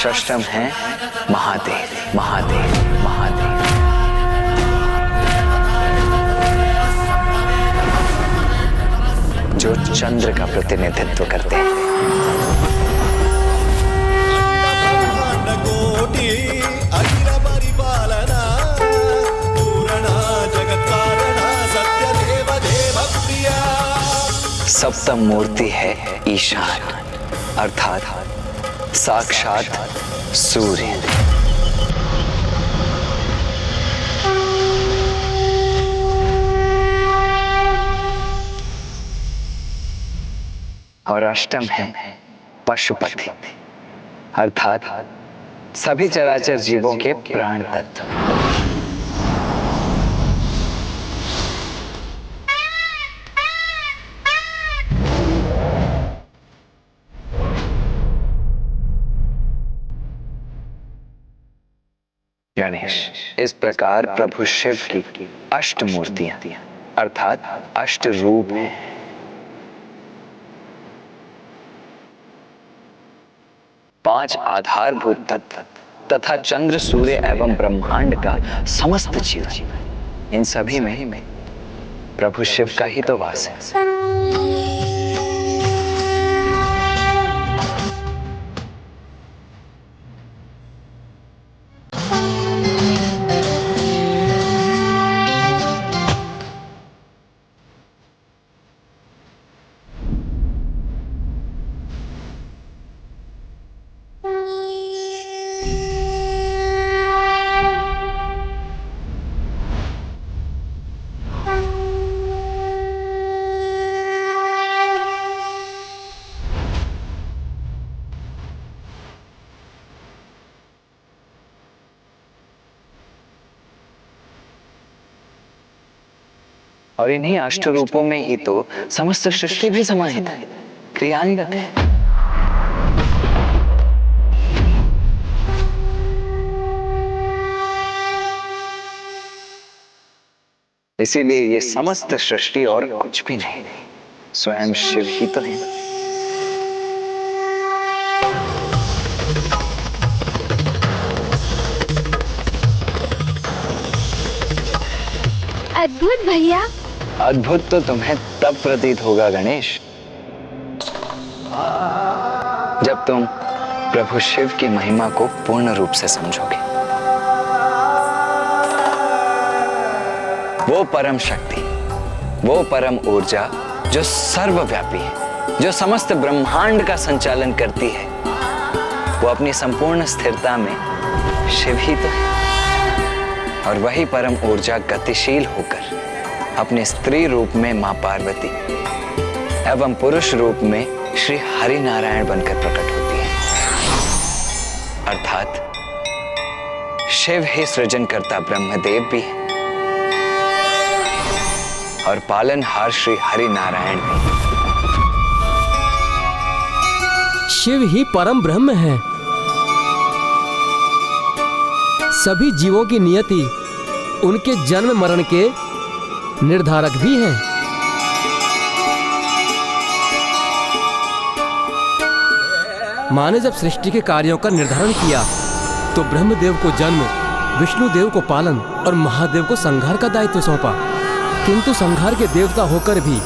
षष्ठम है महादेव, महादेव, महादेव। जो चंद्र का प्रतिनिधित्व करते हैं। सप्तम मूर्ति है ईशान, अर्थात साक्षात सूर्य। और अष्टम है पशुपति, अर्थात सभी चराचर जीवों के प्राण तत्व। गणेश। इस प्रकार प्रभु शिव की अष्ट मूर्तियां अर्थात अष्ट रूप हैं। पांच आधारभूत तत्व तथा चंद्र, सूर्य एवं ब्रह्मांड का समस्त जीवन, इन सभी में प्रभु शिव का ही तो वास है। और इन्हीं अष्ट रूपों में ही तो समस्त सृष्टि भी समाहित है, क्रियान्वित है। इसीलिए ये समस्त सृष्टि और कुछ भी नहीं, स्वयं शिव ही तो है। अद्भुत भैया। अद्भुत तो तुम्हें तब प्रतीत होगा गणेश, जब तुम प्रभु शिव की महिमा को पूर्ण रूप से समझोगे। वो परम शक्ति, वो परम ऊर्जा जो सर्वव्यापी है, जो समस्त ब्रह्मांड का संचालन करती है, वो अपनी संपूर्ण स्थिरता में शिव ही तो है। और वही परम ऊर्जा गतिशील होकर अपने स्त्री रूप में मां पार्वती एवं पुरुष रूप में श्री हरि नारायण बनकर प्रकट होती है। अर्थात शिव ही सृजनकर्ता ब्रह्मदेव भी है और पालनहार श्री हरि नारायण भी। शिव ही परम ब्रह्म है। सभी जीवों की नियति उनके जन्म मरण के निर्धारक भी हैं। माँ ने जब सृष्टि के कार्यों का निर्धारण किया तो ब्रह्मदेव को जन्म, विष्णुदेव को पालन और महादेव को संहार का दायित्व सौंपा। किंतु संहार के देवता होकर भी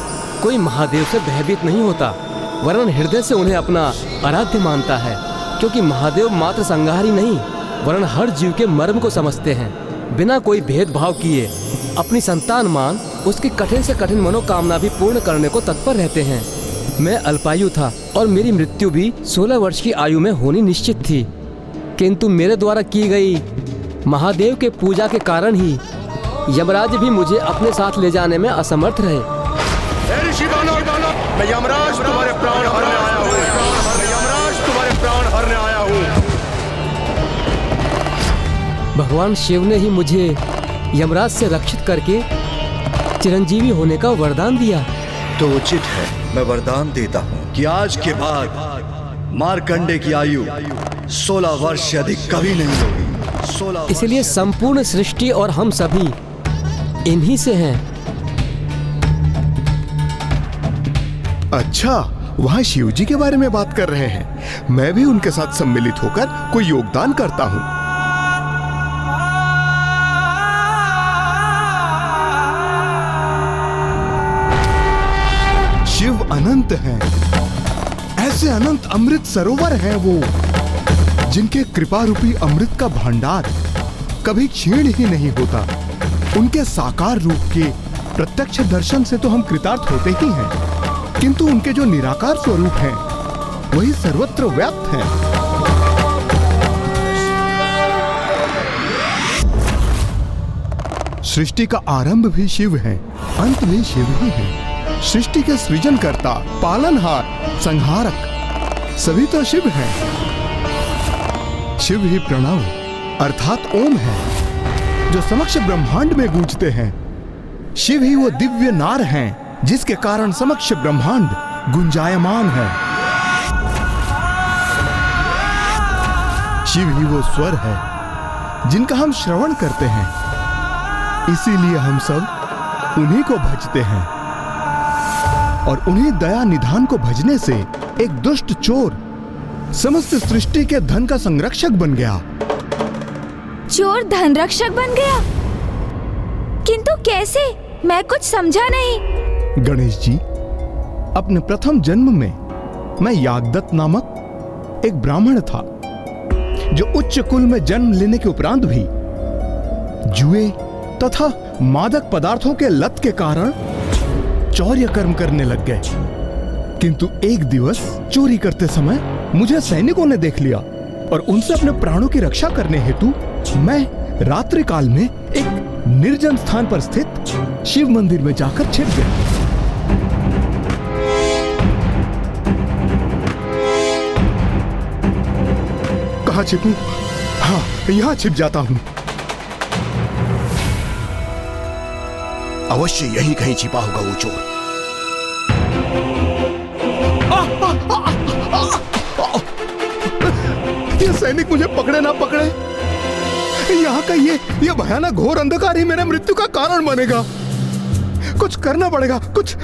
कोई महादेव से भयभीत नहीं होता, वरन हृदय से उन्हें अपना आराध्य मानता है, क्योंकि महादेव मात्र संहार ही नहीं वरन हर जीव के मर्म को समझते हैं। बिना कोई भेदभाव किए अपनी संतान मान उसकी कठिन से कठिन मनोकामना भी पूर्ण करने को तत्पर रहते हैं। मैं अल्पायु था और मेरी मृत्यु भी 16 वर्ष की आयु में होनी निश्चित थी, किंतु मेरे द्वारा की गई महादेव के पूजा के कारण ही यमराज भी मुझे अपने साथ ले जाने में असमर्थ रहे। मैं यमराज तुम्हारे प्राण हरने आया हूँ। मैं यमराज तुम्हारे प्राण हरने आया हूँ। भगवान शिव ने ही मुझे यमराज से रक्षित करके चिरंजीवी होने का वरदान दिया। तो उचित है, मैं वरदान देता हूँ कि आज के बाद मार्कंडे की आयु 16 वर्ष से अधिक कभी नहीं होगी। 16 इसलिए संपूर्ण सृष्टि और हम सभी इन्हीं से हैं। अच्छा, वहाँ शिव जी के बारे में बात कर रहे हैं। मैं भी उनके साथ सम्मिलित होकर कोई योगदान करता हूँ। शिव अनंत हैं। ऐसे अनंत अमृत सरोवर हैं वो, जिनके कृपा रूपी अमृत का भंडार कभी क्षीण ही नहीं होता। उनके साकार रूप के प्रत्यक्ष दर्शन से तो हम कृतार्थ होते ही हैं, किंतु उनके जो निराकार स्वरूप हैं वही सर्वत्र व्याप्त हैं। सृष्टि का आरंभ भी शिव है, अंत भी शिव ही है। सृष्टि के सृजनकर्ता, पालनहार, संहारक सभी तो शिव हैं। शिव ही प्रणव अर्थात ओम है, जो समक्ष ब्रह्मांड में गूंजते हैं। शिव ही वो दिव्य नार हैं, जिसके कारण समक्ष ब्रह्मांड गुंजायमान है। शिव ही वो स्वर है, जिनका हम श्रवण करते हैं। इसीलिए हम सब उन्हीं को भजते हैं। और उन्हीं दया निधान को भजने से एक दुष्ट चोर समस्त सृष्टि के धन का संरक्षक बन गया। चोर धन रक्षक बन गया? किंतु कैसे? मैं कुछ समझा नहीं। गणेश जी, अपने प्रथम जन्म में मैं यागदत्त नामक एक ब्राह्मण था, जो उच्च कुल में जन्म लेने के उपरांत भी जुए तथा मादक पदार्थों के लत के कारण चौर्य कर्म करने लग गए। किंतु एक दिवस चोरी करते समय मुझे सैनिकों ने देख लिया और उनसे अपने प्राणों की रक्षा करने हेतु मैं रात्रि काल में एक निर्जन स्थान पर स्थित शिव मंदिर में जाकर छिप गया। कहाँ छिपूं? हाँ, यहाँ छिप जाता हूँ। अवश्य यही कहीं छिपा होगा वो चोर। ये सैनिक मुझे पकड़े ना पकड़े, यहाँ का ये भयानक घोर अंधकार ही मेरे मृत्यु का कारण बनेगा। कुछ करना पड़ेगा, कुछ।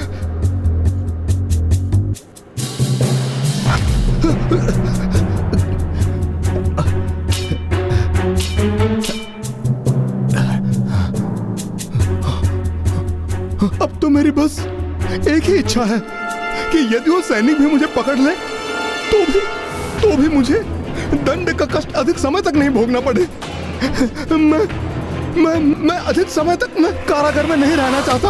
अब तो मेरी बस एक ही इच्छा है कि यदि वो सैनिक भी मुझे पकड़ ले तो भी मुझे दंड का कष्ट अधिक समय तक नहीं भोगना पड़े। मैं अधिक समय तक मैं कारागार में नहीं रहना चाहता।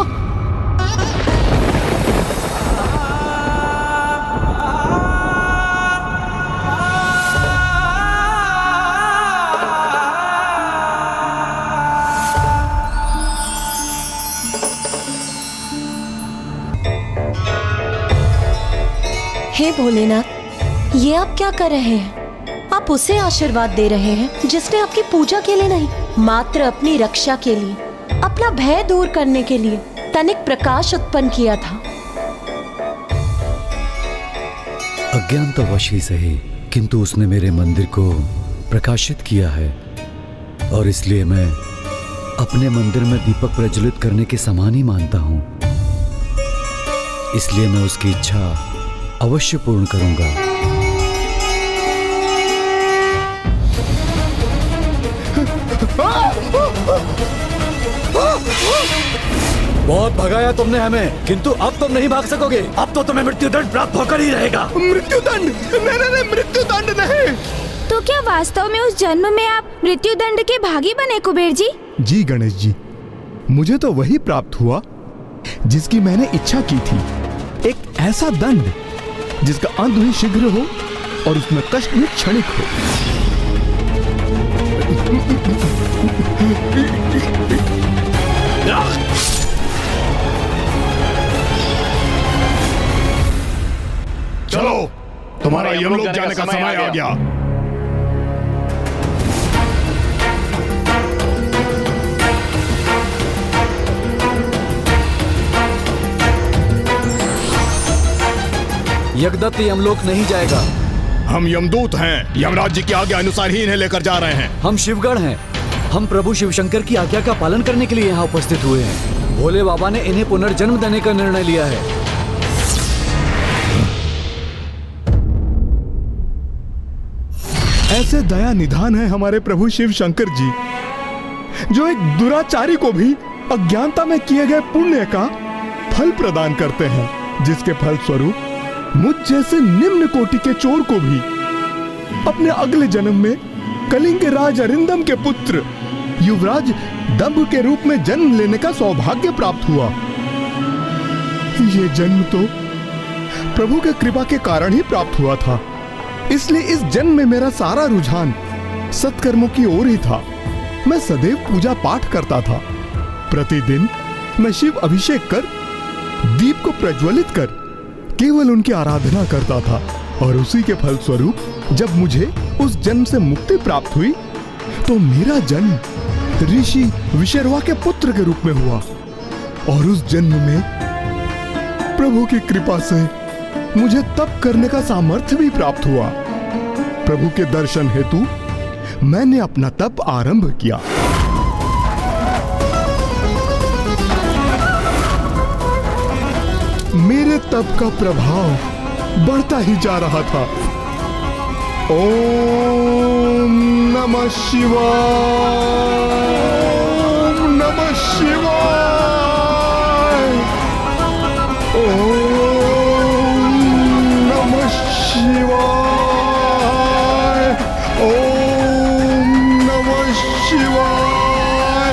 हे भोलेनाथ, ये आप क्या कर रहे हैं? आप उसे आशीर्वाद दे रहे हैं जिसने आपकी पूजा के लिए नहीं, मात्र अपनी रक्षा के लिए, अपना भय दूर करने के लिए तनिक प्रकाश उत्पन्न किया था। अज्ञानतावश ही सही, किंतु उसने मेरे मंदिर को प्रकाशित किया है और इसलिए मैं अपने मंदिर में दीपक प्रज्वलित करने के समान ही मानता हूं। इसलिए मैं उसकी इच्छा अवश्य पूर्ण करूंगा। बहुत भगाया तुमने हमें, किंतु अब तुम नहीं भाग सकोगे। अब तो तुम्हें मृत्युदंड प्राप्त होकर ही रहेगा। मृत्युदंड? नहीं, मृत्युदंड नहीं। तो क्या वास्तव में उस जन्म में आप मृत्युदंड के भागी बने कुबेर जी? जी गणेश जी, मुझे तो वही प्राप्त हुआ जिसकी मैंने इच्छा की थी। एक ऐसा दंड जिसका अंत भी शीघ्र हो और उसमें कष्ट भी क्षणिक हो। चलो, तुम्हारा यमलोक जाने का समय आ गया। यज्ञदत्त यमलोक नहीं जाएगा। हम यमदूत हैं, यमराज जी की आज्ञा अनुसार ही इन्हें लेकर जा रहे हैं। हम शिवगण हैं। हम प्रभु शिवशंकर की आज्ञा का पालन करने के लिए यहाँ उपस्थित हुए हैं। भोले बाबा ने इन्हें पुनर्जन्म देने का निर्णय लिया है। ऐसे दया निधान है हमारे प्रभु शिव शंकर जी, जो एक दुराचारी को भी अज्ञानता में किए गए पुण्य का फल प्रदान करते हैं, जिसके फल स्वरूप मुझ जैसे निम्न कोटि के चोर को भी अपने अगले जन्म में कलिंग के राज अरिंदम के पुत्र युवराज दंभ के रूप में जन्म लेने का सौभाग्य प्राप्त हुआ। ये जन्म तो प्रभु के कृपा के कारण ही प्राप्त हुआ था, इसलिए इस जन्म में मेरा सारा रुझान सत्कर्मों की ओर ही था। मैं सदैव पूजा पाठ करता था। प्रतिदिन मैं शिव अभिषेक कर, दीप को प्रज्वलित कर केवल उनकी आराधना करता था, और उसी के फल स्वरूप जब मुझे उस जन्म से मुक्ति प्राप्त हुई तो मेरा जन्म ऋषि विशर्वा के पुत्र के रूप में हुआ। और उस जन्म में प्रभु की कृपा से मुझे तप करने का सामर्थ्य भी प्राप्त हुआ। प्रभु के दर्शन हेतु मैंने अपना तप आरंभ किया। मेरे तप का प्रभाव बढ़ता ही जा रहा था। ओम नमः शिवाय, ओम नमः शिवाय, ओम नमः शिवाय, ओम नमः शिवाय,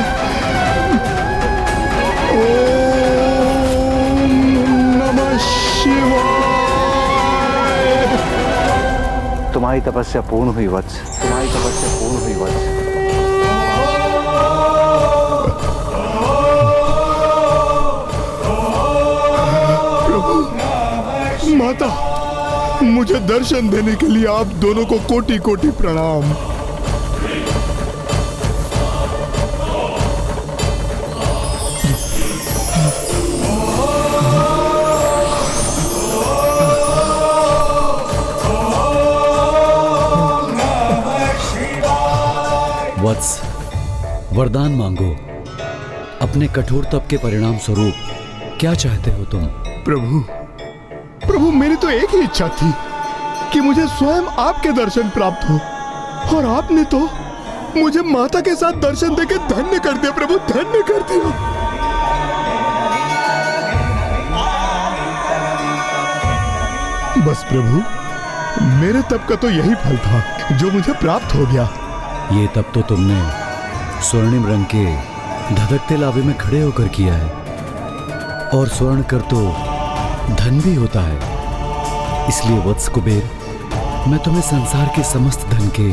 ओम नमः शिवाय। तुम्हारी तपस्या पूर्ण हुई वत्स, तुम्हारी तपस्या पूर्ण हुई वत्स। प्रभु, माता, मुझे दर्शन देने के लिए आप दोनों को कोटि कोटि प्रणाम। वत्स, वरदान मांगो। अपने कठोर तप के परिणाम स्वरूप क्या चाहते हो तुम? प्रभु, प्रभु, मेरी तो एक ही इच्छा थी कि मुझे स्वयं आपके दर्शन प्राप्त हो, और आपने तो मुझे माता के साथ दर्शन देके धन्य कर दिया। प्रभु, धन्य कर दिया। बस प्रभु, मेरे तप का तो यही फल था जो मुझे प्राप्त हो गया। ये तप तो तुमने स्वर्णिम रंग के धधकते लावे में खड़े होकर किया है, और स्वर्ण कर तो धन भी होता है। इसलिए वत्स कुबेर, मैं तुम्हें संसार के समस्त धन के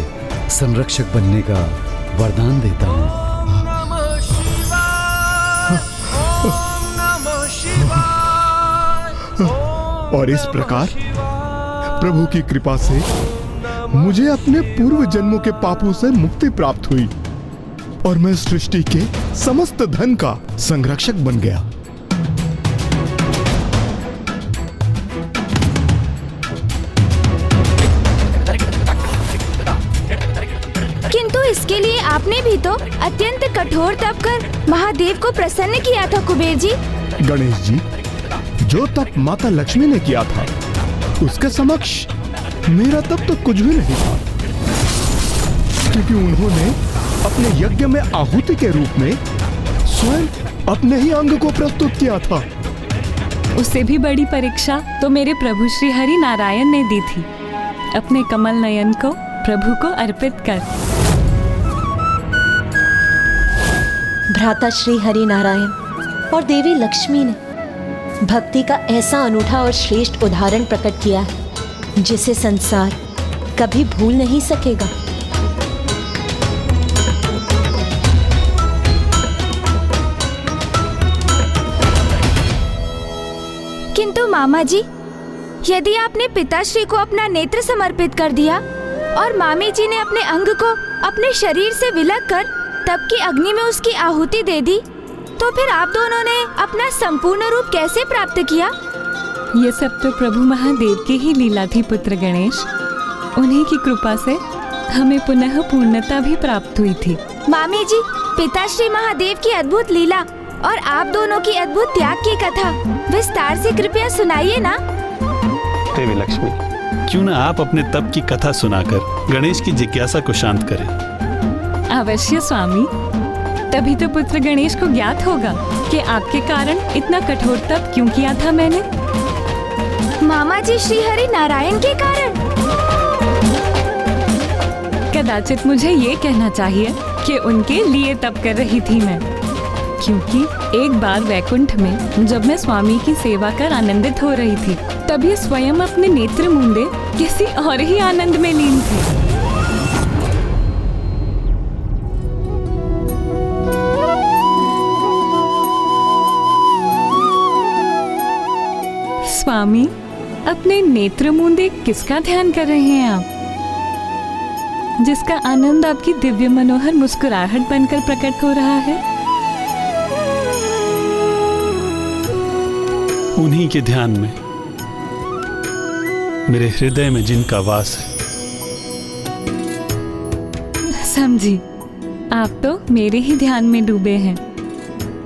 संरक्षक बनने का वरदान देता हूँ। और इस प्रकार प्रभु की कृपा से मुझे अपने पूर्व जन्मों के पापों से मुक्ति प्राप्त हुई, और मैं सृष्टि के समस्त धन का संरक्षक बन गया। किंतु इसके लिए आपने भी तो अत्यंत कठोर तप कर महादेव को प्रसन्न किया था कुबेर जी। गणेश जी, जो तप माता लक्ष्मी ने किया था उसके समक्ष मेरा तप तो कुछ भी नहीं था, क्योंकि उन्होंने अपने यज्ञ में आहुति के रूप में स्वयं अपने ही अंग को प्रस्तुत किया था। उससे भी बड़ी परीक्षा तो मेरे प्रभु श्री हरि नारायण ने दी थी, अपने कमल नयन को प्रभु को अर्पित कर। भ्राता श्री हरि नारायण और देवी लक्ष्मी ने भक्ति का ऐसा अनूठा और श्रेष्ठ उदाहरण प्रकट किया है जिसे संसार कभी भूल नहीं सकेगा। किंतु मामा जी, यदि आपने पिताश्री को अपना नेत्र समर्पित कर दिया और मामी जी ने अपने अंग को अपने शरीर से विलग कर तप की अग्नि में उसकी आहुति दे दी, तो फिर आप दोनों ने अपना संपूर्ण रूप कैसे प्राप्त किया? ये सब तो प्रभु महादेव की ही लीला थी पुत्र गणेश। उन्हीं की कृपा से हमें पुनः पूर्णता भी प्राप्त हुई थी। मामी जी, पिताश्री महादेव की अद्भुत लीला और आप दोनों की अद्भुत त्याग की कथा विस्तार से कृपया सुनाइए ना। देवी लक्ष्मी, क्यों ना आप अपने तप की कथा सुनाकर गणेश की जिज्ञासा को शांत करें। अवश्य स्वामी। तभी तो पुत्र गणेश को ज्ञात होगा कि आपके कारण इतना कठोर तप क्यों किया था मैंने। मामा जी श्री हरि नारायण के कारण। कदाचित मुझे ये कहना चाहिए कि उनके लिए तप कर रही थी मैं, क्योंकि एक बार वैकुंठ में जब मैं स्वामी की सेवा कर आनंदित हो रही थी, तब ये स्वयं अपने नेत्र मूंदे किसी और ही आनंद में लीन थे। स्वामी, अपने नेत्र मूंदे किसका ध्यान कर रहे हैं आप, जिसका आनंद आपकी दिव्य मनोहर मुस्कुराहट बनकर प्रकट हो रहा है? उन्हीं के ध्यान में, मेरे हृदय में जिनका वास है। समझी, आप तो मेरे ही ध्यान में डूबे हैं।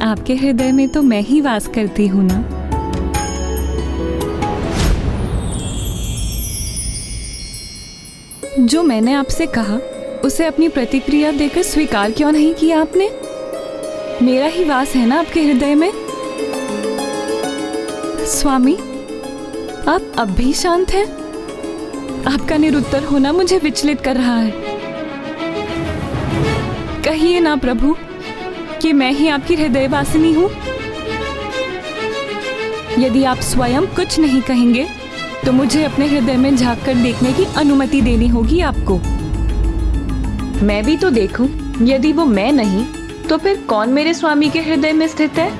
आपके हृदय में तो मैं ही वास करती हूँ ना। जो मैंने आपसे कहा उसे अपनी प्रतिक्रिया देकर स्वीकार क्यों नहीं किया आपने? मेरा ही वास है ना आपके हृदय में। स्वामी, आप अब भी शांत हैं? आपका निरुत्तर होना मुझे विचलित कर रहा है। कहिए ना प्रभु कि मैं ही आपकी हृदयवासिनी हूँ। यदि आप स्वयं कुछ नहीं कहेंगे तो मुझे अपने हृदय में झांक कर देखने की अनुमति देनी होगी आपको। मैं भी तो देखूं, यदि वो मैं नहीं तो फिर कौन मेरे स्वामी के हृदय में स्थित है?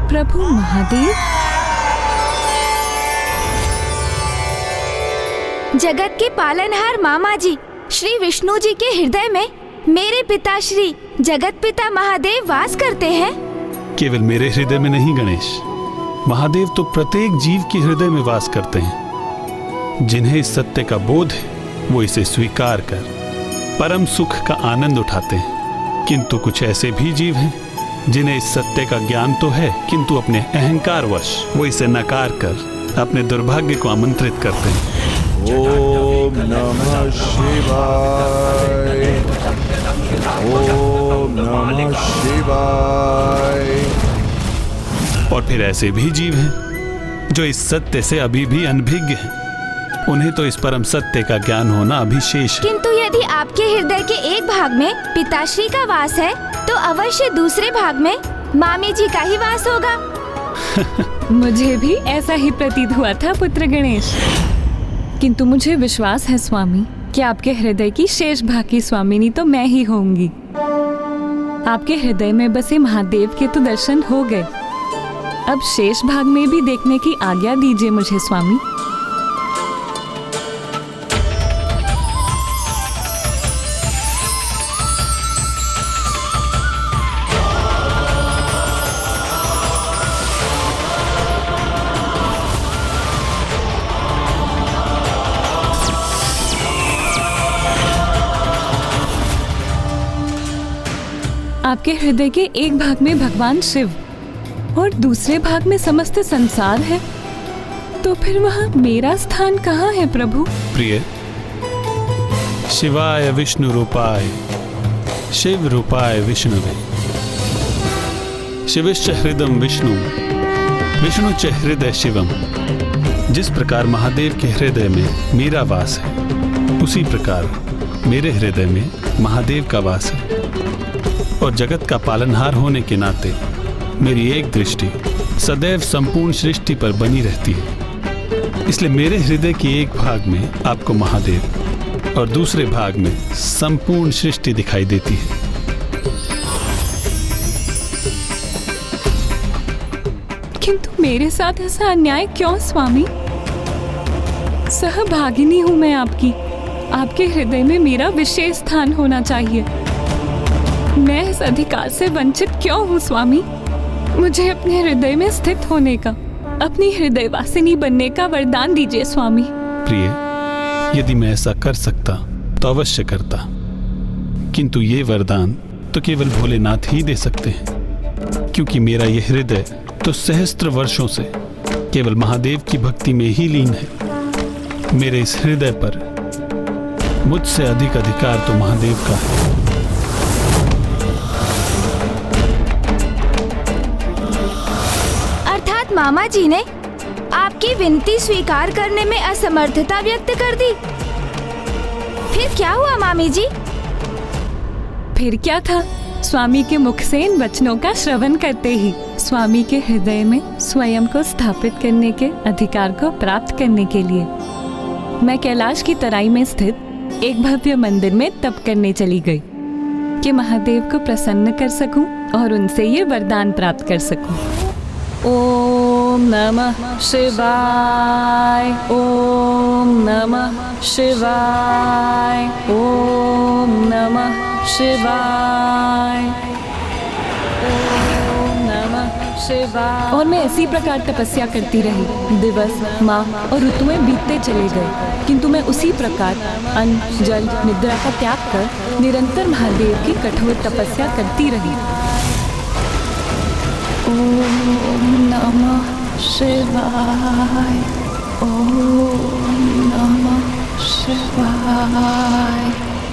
प्रभु महादेव, जगत के पालनहार मामा जी श्री विष्णु जी के हृदय में मेरे पिता श्री जगत पिता महादेव वास करते हैं। केवल मेरे हृदय में नहीं गणेश, महादेव तो प्रत्येक जीव के हृदय में वास करते हैं। जिन्हें इस सत्य का बोध है वो इसे स्वीकार कर परम सुख का आनंद उठाते हैं। किंतु कुछ ऐसे भी जीव हैं जिन्हें इस सत्य का ज्ञान तो है, किंतु अपने अहंकारवश वो इसे नकार कर अपने दुर्भाग्य को आमंत्रित करते हैं। ओम नमः शिवाय, ओम नमः शिवाय। और फिर ऐसे भी जीव हैं जो इस सत्य से अभी भी अनभिज्ञ हैं। उन्हें तो इस परम सत्य का ज्ञान होना अभी शेष है। किंतु यदि आपके हृदय के एक भाग में पिताश्री का वास है तो अवश्य दूसरे भाग में मामी जी का ही वास होगा। मुझे भी ऐसा ही प्रतीत हुआ था पुत्र गणेश, किंतु मुझे विश्वास है स्वामी कि आपके हृदय की शेष भाग की स्वामिनी तो मैं ही होंगी। आपके हृदय में बसे महादेव के तो दर्शन हो गए, अब शेष भाग में भी देखने की आज्ञा दीजिए मुझे स्वामी। आपके हृदय के एक भाग में भगवान शिव और दूसरे भाग में समस्त संसार है, तो फिर वहाँ मेरा स्थान कहाँ है प्रभु? प्रिय, शिवाय विष्णु रूपाय शिव रूपाय विष्णुवे, शिवश्च हृदयं विष्णु विष्णु च हृदय शिवम। जिस प्रकार महादेव के हृदय में मेरा वास है, उसी प्रकार मेरे हृदय में महादेव का वास है। और जगत का पालनहार होने के नाते मेरी एक दृष्टि सदैव संपूर्ण सृष्टि पर बनी रहती है। इसलिए मेरे हृदय के एक भाग में आपको महादेव और दूसरे भाग में संपूर्ण सृष्टि दिखाई देती है। किंतु मेरे साथ ऐसा अन्याय क्यों स्वामी? सहभागिनी हूं मैं आपकी, आपके हृदय में मेरा विशेष स्थान होना चाहिए। मैं इस अधिकार से वंचित क्यों हूँ स्वामी? मुझे अपने हृदय में स्थित होने का, अपनी हृदयवासिनी बनने का वरदान दीजिए स्वामी। प्रिय, यदि मैं ऐसा कर सकता तो अवश्य करता, किंतु ये वरदान तो केवल भोलेनाथ ही दे सकते हैं, क्योंकि मेरा ये हृदय तो सहस्त्र वर्षों से केवल महादेव की भक्ति में ही लीन है। मेरे इस हृदय पर मुझसे अधिक अधिकार तो महादेव का है। अर्थात मामा जी ने आपकी विनती स्वीकार करने में असमर्थता व्यक्त कर दी। फिर क्या हुआ मामी जी? फिर क्या था, स्वामी के मुख से इन वचनों का श्रवण करते ही स्वामी के हृदय में स्वयं को स्थापित करने के अधिकार को प्राप्त करने के लिए मैं कैलाश की तराई में स्थित एक भव्य मंदिर में तप करने चली गई कि महादेव को प्रसन्न कर सकूं और उनसे ये वरदान प्राप्त कर सकूं। ओम नमः शिवाय, ओम नमः शिवाय, ओम नमः शिवाय, ओम नमः शिवाय। और मैं इसी प्रकार तपस्या करती रही। दिवस, माह और ऋतुएं बीतते चले गए, किंतु मैं उसी प्रकार अन्न, जल, निद्रा का त्याग कर निरंतर महादेव की कठोर तपस्या करती रही। ओम नमः शिवाय, ओम नमः शिवाय,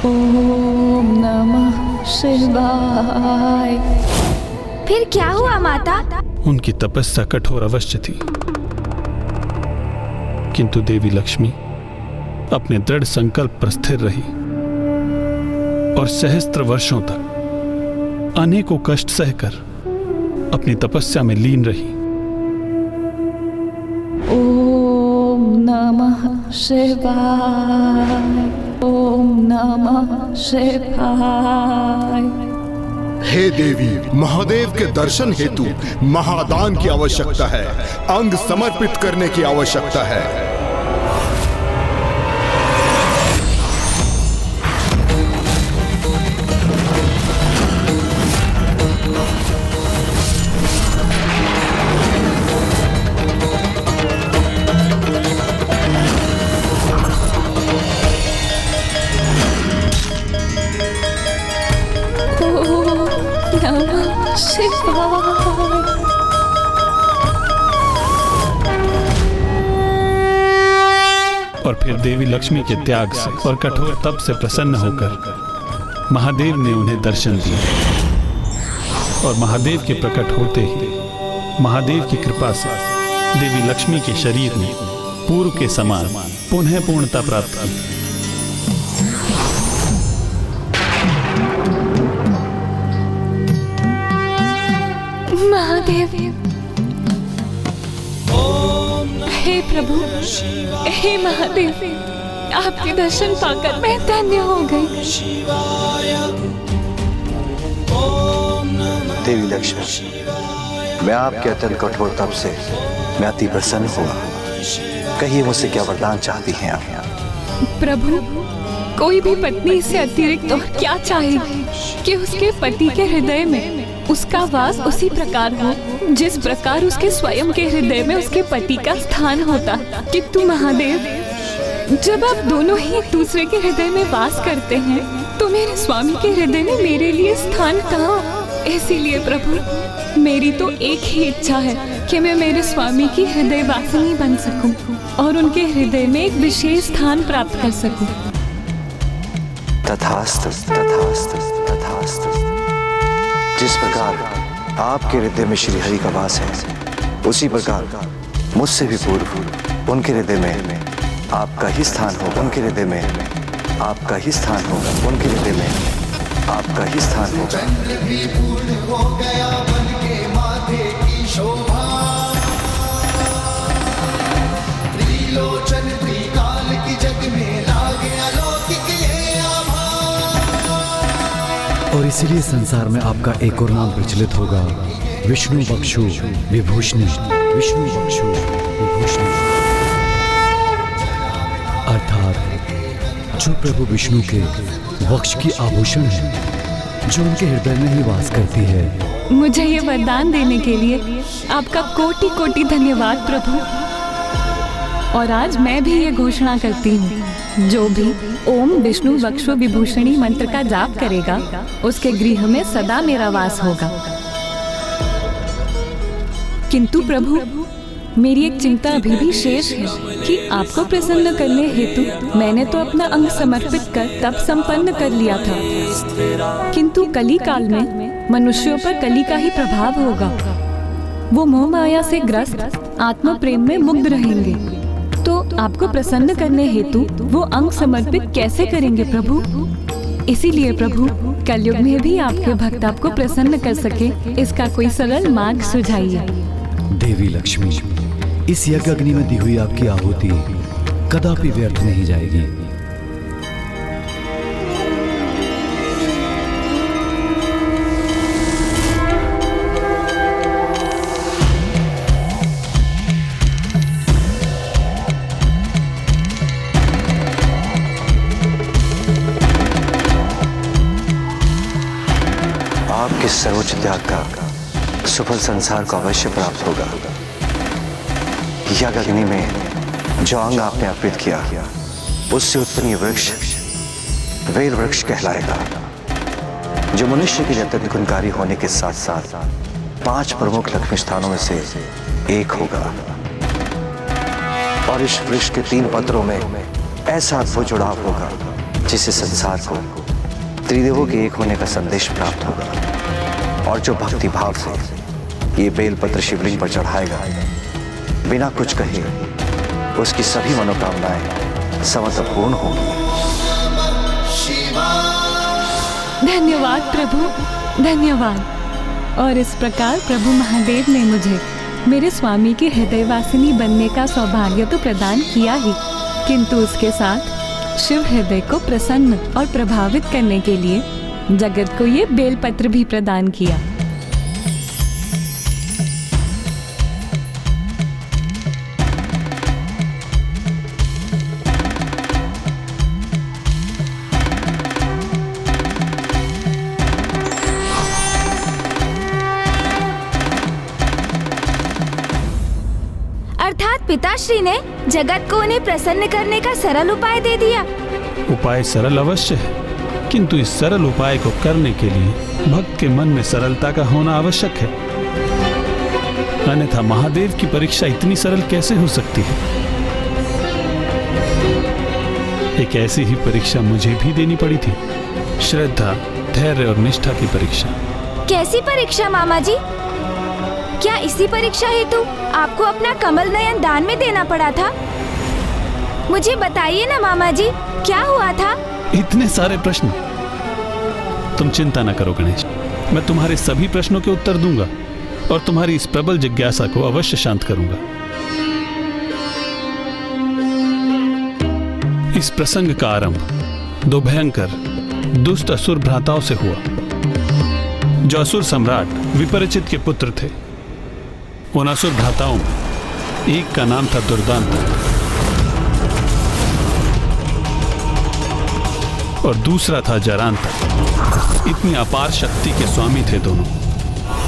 ओम नमः शिवाय। फिर क्या हुआ माता? उनकी तपस्या कठोर अवश्य थी, किंतु देवी लक्ष्मी अपने दृढ़ संकल्प पर स्थिर रही और सहस्त्र वर्षों तक अनेकों कष्ट सहकर अपनी तपस्या में लीन रही। ओम नमः शिवाय, ओम नमः शिवाय। हे देवी, महादेव के दर्शन हेतु महादान की आवश्यकता है, अंग समर्पित करने की आवश्यकता है। और फिर देवी लक्ष्मी के त्याग से और कठोर तप से प्रसन्न होकर महादेव ने उन्हें दर्शन दिए और महादेव के प्रकट होते ही महादेव की कृपा से देवी लक्ष्मी के शरीर में पूर्व के समान पुनः पूर्णता प्राप्त की। महादेव, हे प्रभु, हे महादेव, आपके दर्शन पाकर मैं धन्य हो गई। देवी लक्ष्मी, मैं आपके अत्यंत कठोर तप से मैं अति प्रसन्न हुआ। कहिए मुझसे क्या वरदान चाहती हैं आप? प्रभु, कोई भी पत्नी से अतिरिक्त और क्या चाहेगी कि उसके पति के हृदय में उसका वास उसी प्रकार हो जिस प्रकार उसके स्वयं के हृदय में उसके पति का स्थान होता। किंतु महादेव, जब आप दोनों ही एक दूसरे के हृदय में वास करते हैं तो मेरे स्वामी के हृदय में मेरे लिए स्थान कहाँ? इसीलिए प्रभु, मेरी तो एक ही इच्छा है कि मैं मेरे स्वामी की हृदय वासिनी बन सकूं और उनके हृदय में एक विशेष स्थान प्राप्त कर सकूं। तथास्तु, तथास्तु, तथास्तु। जिस प्रकार आपके हृदय में श्री हरि का वास है, उसी प्रकार मुझसे भी पूर्व उनके हृदय में आपका ही स्थान होगा। उनके हृदय में आपका ही स्थान होगा। उनके हृदय में आपका ही स्थान होगा। और इसीलिए संसार में आपका एक और नाम प्रचलित होगा, विष्णु बक्षु विभूषणी। विष्णु बक्षु विभूषणी अर्थात जो प्रभु विष्णु के वक्ष की आभूषण है, जो उनके हृदय में ही वास करती है, मुझे ये वरदान देने के लिए आपका कोटि कोटि धन्यवाद प्रभु। और आज मैं भी ये घोषणा करती हूँ, जो भी ओम विष्णु वक्षु विभूषणी मंत्र का जाप करेगा उसके गृह में सदा मेरा वास होगा। किंतु प्रभु, मेरी एक चिंता अभी भी शेष है कि आपको प्रसन्न करने हेतु मैंने तो अपना अंग समर्पित कर तप संपन्न कर लिया था, किंतु कली काल में मनुष्यों पर कली का ही प्रभाव होगा। वो मोह माया से ग्रस्त आत्म प्रेम में मुग्ध रहेंगे, तो आपको प्रसन्न करने हेतु वो अंग समर्पित कैसे करेंगे प्रभु? इसीलिए प्रभु, कलयुग में भी आपके भक्त आपको प्रसन्न कर सके, इसका कोई सरल मार्ग सुझाइए। देवी लक्ष्मी, इस यज्ञ अग्नि में दी हुई आपकी आहुति कदापि व्यर्थ नहीं जाएगी। आपके सर्वोच्च त्याग का सुफल संसार को अवश्य प्राप्त होगा। यज्ञ अग्नि में जो अंग आपने अर्पित किया, उससे उत्पन्न वृक्ष वेल वृक्ष कहलाएगा, जो मनुष्य के लिए अत्यंत गुणकारी होने के साथ साथ 5 प्रमुख लक्ष्मी स्थानों में से एक होगा। और इस वृक्ष के 3 पत्रों में ऐसा अद्भुत जुड़ाव होगा जिससे संसार को त्रिदेवों के एक होने का संदेश प्राप्त होगा। और जो भक्ति भाव से ये बेलपत्र शिवलिंग पर चढ़ाएगा, बिना कुछ कहे उसकी सभी मनोकामनाएं समस्त पूर्ण होंगी। धन्यवाद प्रभु, धन्यवाद। और इस प्रकार प्रभु महादेव ने मुझे मेरे स्वामी के हृदयवासिनी बनने का सौभाग्य तो प्रदान किया ही, किंतु उसके साथ शिव हृदय को प्रसन्न और प्रभावित करने के लिए जगत को ये बेलपत्र भी प्रदान किया। अर्थात पिताश्री ने जगत को उन्हें प्रसन्न करने का सरल उपाय दे दिया। उपाय सरल अवश्य है, किंतु इस सरल उपाय को करने के लिए भक्त के मन में सरलता का होना आवश्यक है, अन्यथा महादेव की परीक्षा इतनी सरल कैसे हो सकती है। एक ऐसी ही परीक्षा मुझे भी देनी पड़ी थी, श्रद्धा, धैर्य और निष्ठा की परीक्षा। कैसी परीक्षा मामा जी? क्या इसी परीक्षा हेतु आपको अपना कमल नयन दान में देना पड़ा था? मुझे बताइए ना मामा जी, क्या हुआ था? इतने सारे प्रश्न। तुम चिंता न करो गणेश, मैं तुम्हारे सभी प्रश्नों के उत्तर दूंगा और तुम्हारी इस प्रबल जिज्ञासा को अवश्य शांत करूंगा। इस प्रसंग का आरंभ 2 भयंकर दुष्ट असुर भ्राताओं से हुआ, जो असुर सम्राट विपरिचित के पुत्र थे। उन असुर भ्राताओं में एक का नाम था दुर्दांत और दूसरा था जरांत। इतनी अपार शक्ति के स्वामी थे दोनों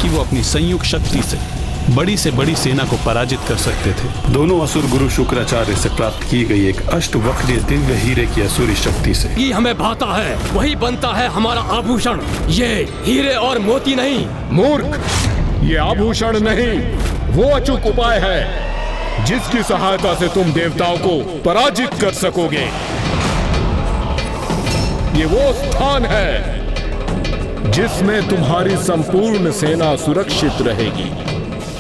कि वो अपनी संयुक्त शक्ति से बड़ी सेना को पराजित कर सकते थे। दोनों असुर गुरु शुक्राचार्य से प्राप्त की गई एक अष्टवक्रीय दिव्य हीरे की असुरी शक्ति से ये हमें भाता है, वही बनता है हमारा आभूषण। ये हीरे और मोती नहीं। मूर्ख, ये आभूषण नहीं, वो अचूक उपाय है जिसकी सहायता से तुम देवताओं को पराजित कर सकोगे। ये वो स्थान है जिसमें तुम्हारी संपूर्ण सेना सुरक्षित रहेगी।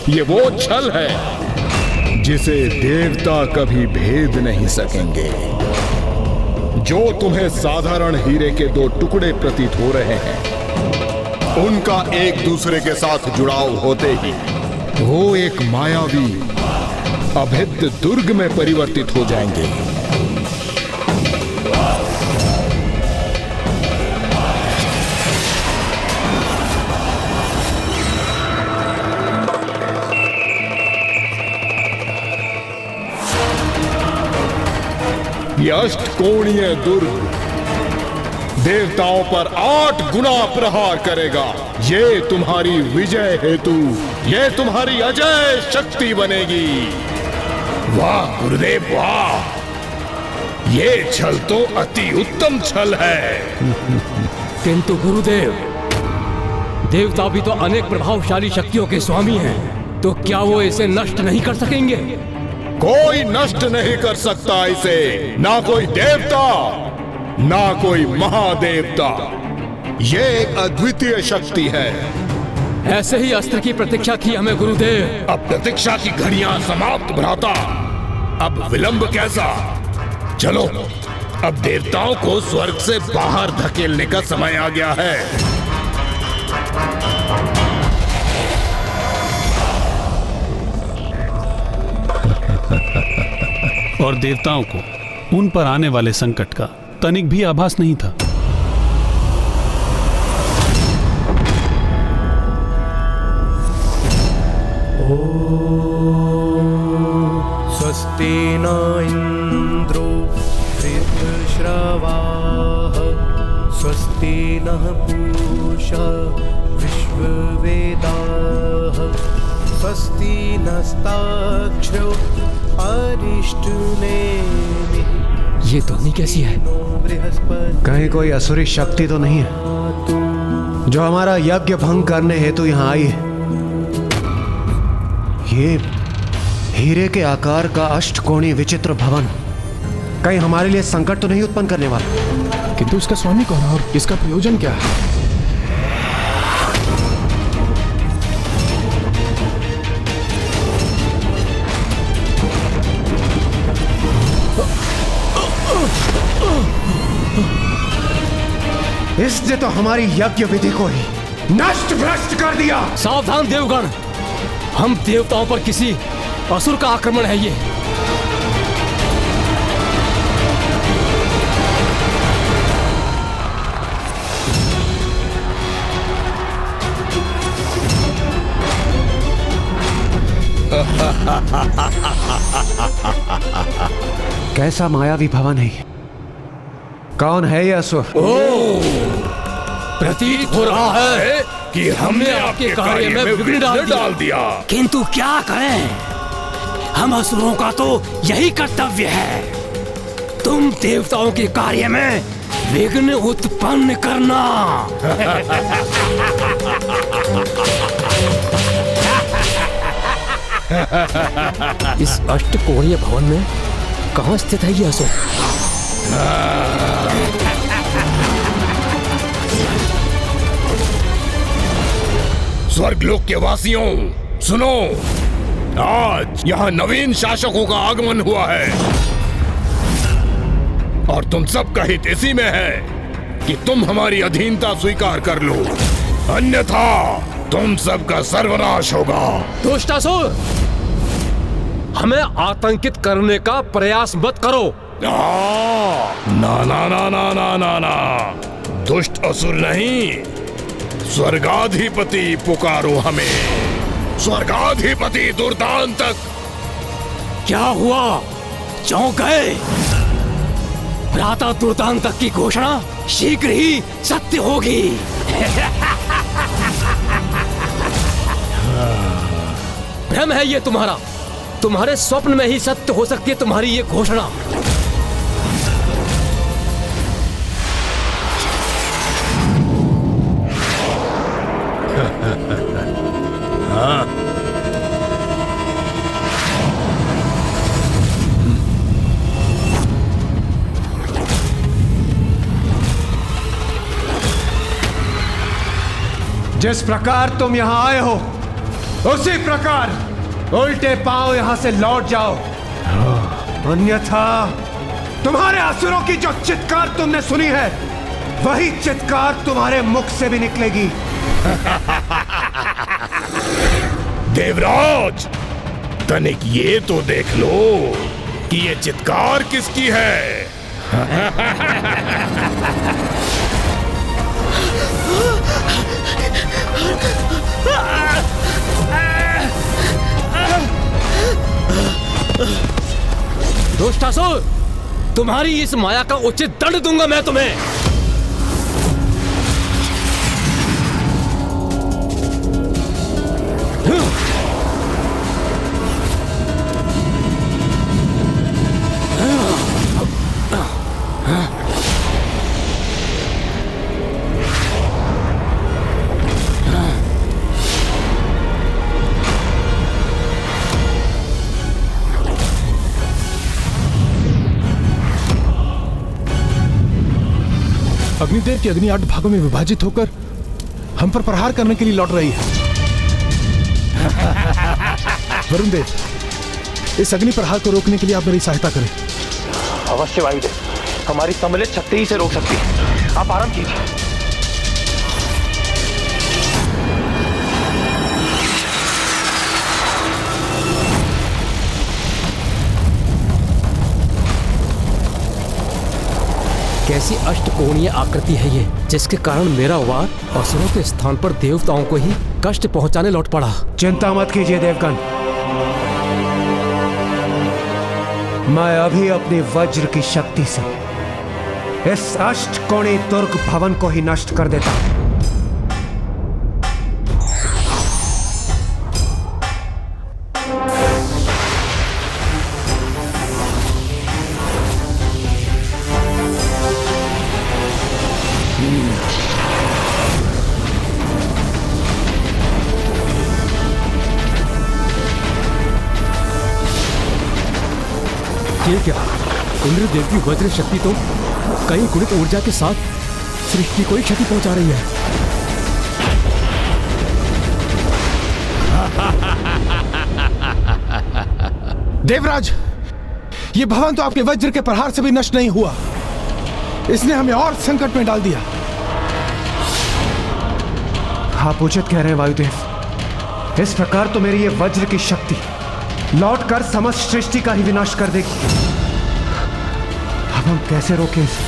ये वो छल है जिसे देवता कभी भेद नहीं सकेंगे। जो तुम्हें साधारण हीरे के 2 टुकड़े प्रतीत हो रहे हैं, उनका एक दूसरे के साथ जुड़ाव होते ही वो एक मायावी अभेद्य दुर्ग में परिवर्तित हो जाएंगे। ये अष्टकोणीय दुर्ग देवताओं पर 8 गुना प्रहार करेगा। ये तुम्हारी विजय हेतु, ये तुम्हारी अजय शक्ति बनेगी। वाह गुरुदेव वाह, ये छल तो अति उत्तम छल है। किंतु गुरुदेव, देवता भी तो अनेक प्रभावशाली शक्तियों के स्वामी हैं, तो क्या वो इसे नष्ट नहीं कर सकेंगे? कोई नष्ट नहीं कर सकता इसे, ना कोई देवता ना कोई महादेवता। ये एक अद्वितीय शक्ति है। ऐसे ही अस्त्र की प्रतीक्षा की हमें गुरुदेव। अब प्रतीक्षा की घड़ियां समाप्त भ्राता, अब विलंब कैसा? चलो, अब देवताओं को स्वर्ग से बाहर धकेलने का समय आ गया है। और देवताओं को उन पर आने वाले संकट का तनिक भी आभास नहीं था। स्वस्ति न इंद्रो वृद्धश्रवाः स्वस्ति नः पूषा विश्ववेदाः स्वस्ति नस्ताक्षरो अरिष्टनेमिः। ये ध्वनि कैसी है? कहीं कोई असुरी शक्ति तो नहीं है जो हमारा यज्ञ भंग करने हेतु यहाँ आई है। ये हीरे के आकार का अष्टकोणीय विचित्र भवन कहीं हमारे लिए संकट तो नहीं उत्पन्न करने वाला? किंतु इसका स्वामी कौन है और इसका प्रयोजन क्या है? इसने तो हमारी यज्ञ विधि को ही नष्ट भ्रष्ट कर दिया। सावधान देवगण, हम देवताओं पर किसी असुर का आक्रमण है ये। कैसा मायावी भवन है? कौन है ये असुर? प्रतीत हो रहा है कि हमने आपके कार्य में विघ्न डाल दिया। किंतु क्या करें, हम असुरों का तो यही कर्तव्य है, तुम देवताओं के कार्य में विघ्न उत्पन्न करना। इस अष्टकोणीय भवन में कहाँ स्थित है ये असुर? स्वर्गलोक के वासियों सुनो, आज यहाँ नवीन शासकों का आगमन हुआ है और तुम सबका हित इसी में है कि तुम हमारी अधीनता स्वीकार कर लो, अन्यथा तुम सबका सर्वनाश होगा। दुष्टासुर, हमें आतंकित करने का प्रयास मत करो। ना ना ना ना ना ना ना, दुष्ट असुर नहीं, स्वर्गाधिपति पुकारो हमें, स्वर्गाधिपति दुर्दांतक। क्या हुआ, चौंक गए? भ्राता दुर्दांतक की घोषणा शीघ्र ही सत्य होगी। भ्रम है ये तुम्हारा, तुम्हारे स्वप्न में ही सत्य हो सकती है तुम्हारी ये घोषणा। जिस प्रकार तुम यहाँ आए हो उसी प्रकार उल्टे पांव यहाँ से लौट जाओ, अन्यथा तुम्हारे असुरों की जो चित्कार तुमने सुनी है वही चित्कार तुम्हारे मुख से भी निकलेगी। देवराज, तनिक ये तो देख लो कि ये चित्कार किसकी है। दुष्टासुर, तुम्हारी इस माया का उचित दंड दूंगा मैं तुम्हें। अग्निदेव की अग्नि 8 भागों में विभाजित होकर हम पर प्रहार करने के लिए लौट रही है। वरुण देव, इस अग्नि प्रहार को रोकने के लिए आप मेरी सहायता करें। अवश्य वायुदेव, हमारी सम्मिलित शक्ति ही से रोक सकती है। आप आराम कीजिए। कैसी अष्टकोणीय आकृति है ये, जिसके कारण मेरा वार असुरों के स्थान पर देवताओं को ही कष्ट पहुंचाने लौट पड़ा। चिंता मत कीजिए देवगण, मैं अभी अपनी वज्र की शक्ति से इस अष्टकोणीय दुर्ग भवन को ही नष्ट कर देता हूं। ये क्या, इंद्रदेव की वज्र शक्ति तो कई गुणित ऊर्जा के साथ सृष्टि को ही क्षति पहुंचा रही है। देवराज, ये भवन तो आपके वज्र के प्रहार से भी नष्ट नहीं हुआ, इसने हमें और संकट में डाल दिया। आप उचित कह रहे हैं वायुदेव, इस प्रकार तो मेरी ये वज्र की शक्ति लौटकर समस्त सृष्टि का ही विनाश कर देगी। अब हम कैसे रोकें इसे?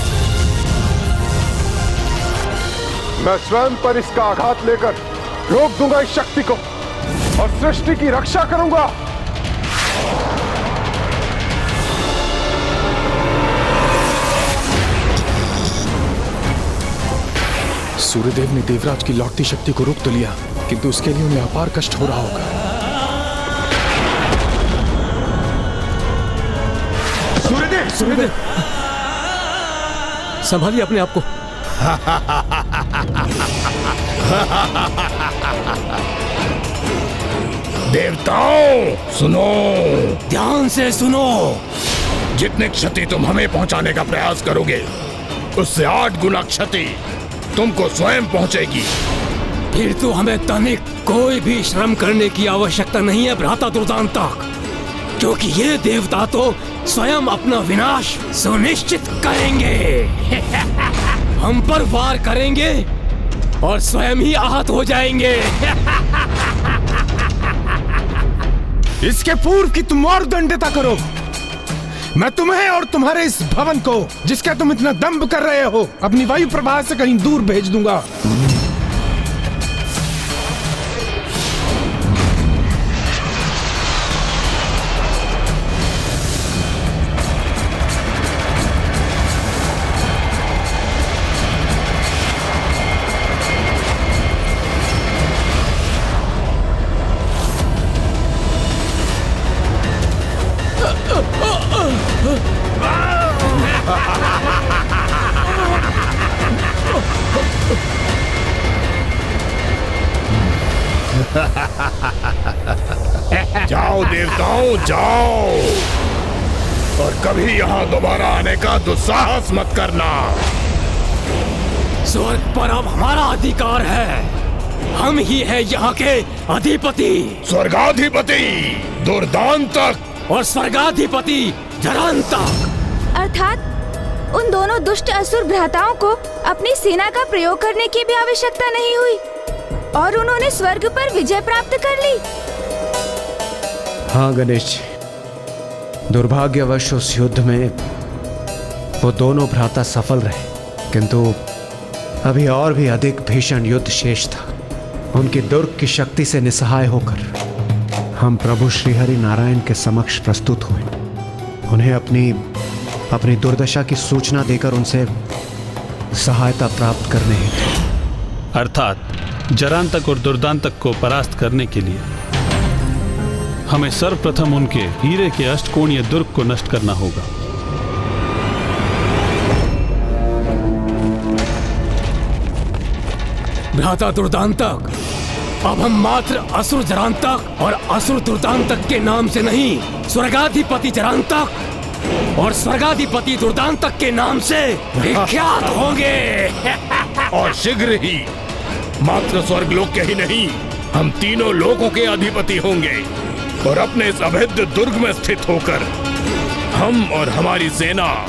मैं स्वयं पर इसका आघात लेकर रोक दूंगा इस शक्ति को और सृष्टि की रक्षा करूंगा। सूर्यदेव ने देवराज की लौटती शक्ति को रोक तो लिया, किंतु उसके लिए उन्हें अपार कष्ट हो रहा होगा। सूर्यदेव, संभालिए अपने आप को। देवताओं सुनो, ध्यान से सुनो। जितनी क्षति तुम हमें पहुंचाने का प्रयास करोगे, उससे 8 गुना क्षति तुमको स्वयं पहुंचेगी। फिर तो हमें तनिक कोई भी श्रम करने की आवश्यकता नहीं है भ्राता दुर्दांतक, क्योंकि ये देवता तो स्वयं अपना विनाश सुनिश्चित करेंगे। हम पर वार करेंगे और स्वयं ही आहत हो जाएंगे। इसके पूर्व कि तुम और दंडता करो, मैं तुम्हें और तुम्हारे इस भवन को, जिसका तुम इतना दंभ कर रहे हो, अपनी वायु प्रवाह से कहीं दूर भेज दूंगा। जाओ देवताओं, जाओ, और कभी यहाँ दोबारा आने का दुस्साहस मत करना। स्वर्ग पर अब हमारा अधिकार है, हम ही है यहाँ के अधिपति। स्वर्गाधिपति दुर्दांतक और स्वर्गाधिपति जरांतक। अर्थात उन दोनों दुष्ट असुर भ्राताओं को अपनी सेना का प्रयोग करने की भी आवश्यकता नहीं हुई और उन्होंने स्वर्ग पर विजय प्राप्त कर ली। हाँ गणेश जी, दुर्भाग्यवश उस युद्ध में वो दोनों भ्राता सफल रहे, किंतु अभी और भी अधिक भीषण युद्ध शेष था। उनकी दुर्ग की शक्ति से निसहाय होकर हम प्रभु श्रीहरि नारायण के समक्ष प्रस्तुत हुए। उन्हें अपनी दुर्दशा की सूचना देकर उनसे सहायता प्राप्त करने हेतु, अर्थात जरांतक और दुर्दांतक को परास्त करने के लिए हमें सर्वप्रथम उनके हीरे के अष्टकोणीय दुर्ग को नष्ट करना होगा। भ्राता दुर्दांतक, अब हम मात्र असुर जरांतक और असुर दुर्दांतक के नाम से नहीं, स्वर्गाधिपति जरांतक और स्वर्गाधिपति दुर्दांतक के नाम से विख्यात होंगे। और शीघ्र ही मात्र स्वर्गलोक के ही नहीं, हम तीनों लोकों के अधिपति होंगे। और अपने इस अभेद्य दुर्ग में स्थित होकर हम और हमारी सेना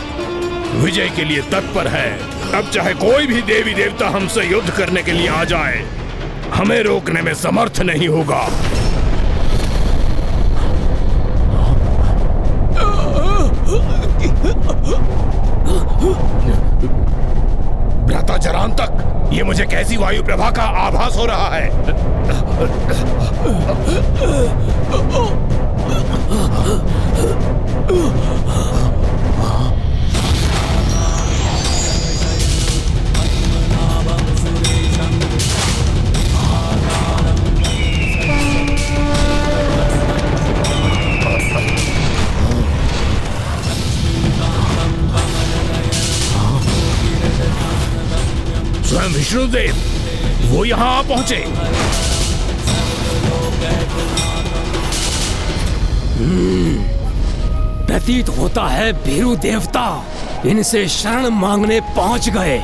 विजय के लिए तत्पर है। अब चाहे कोई भी देवी देवता हमसे युद्ध करने के लिए आ जाए, हमें रोकने में समर्थ नहीं होगा। भ्राता जरांतक, ये मुझे कैसी वायु प्रभा का आभास हो रहा है। स्वयं विष्णुदेव वो यहां आ पहुंचे। प्रतीत होता है भीरू देवता इनसे शरण मांगने पहुंच गए।